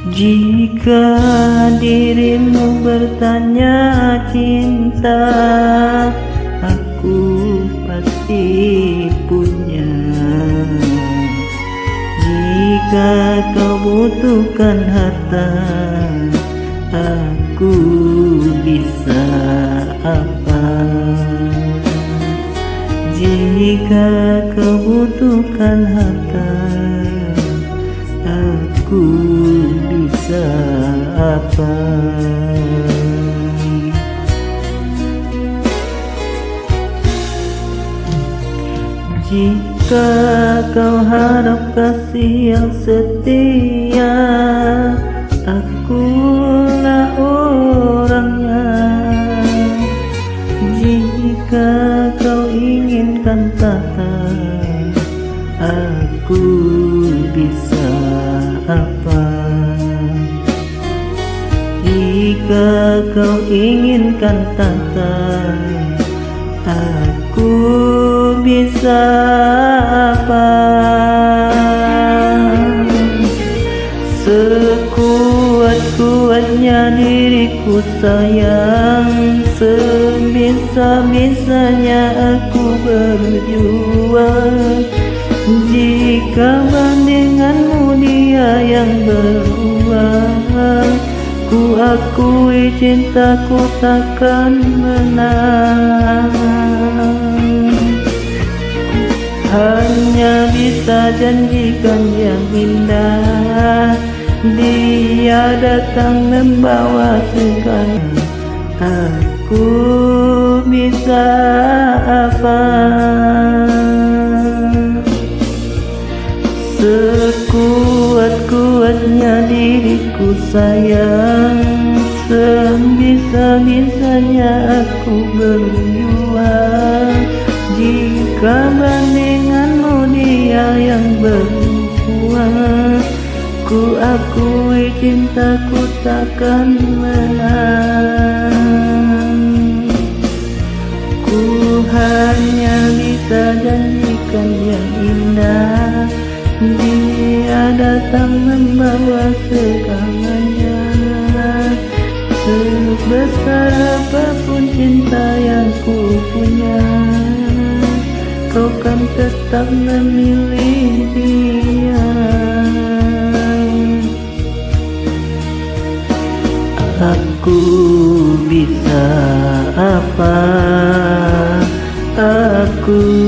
Jika dirimu bertanya cinta, aku pasti punya. Jika kau butuhkan harta, aku bisa apa? Jika kau butuhkan harta, aku bisa apa? Jika kau harap kasih yang setia, akulah orangnya. Jika kau inginkan tahta, aku bisa apa? Jika kau inginkan tahta, aku bisa apa? Sekuat-kuatnya diriku sayang, sebisa-bisanya aku berjuang. Jika bandinganmu dia yang beruang, ku akui cintaku takkan menang. Hanya bisa janjikan yang indah, dia datang membawa segala. Aku bisa apa? Sekuat-kuatnya diriku sayang, sebisa-bisanya aku berjuang. Jika bandinganmu dia yang berjuang, ku akui cintaku takkan menang. Ku hanya bisa janjikan yang indah, dia datang membawa segalanya. Sebesar apapun cinta yang ku punya, kau kan tetap memilih dia. Aku bisa apa? Aku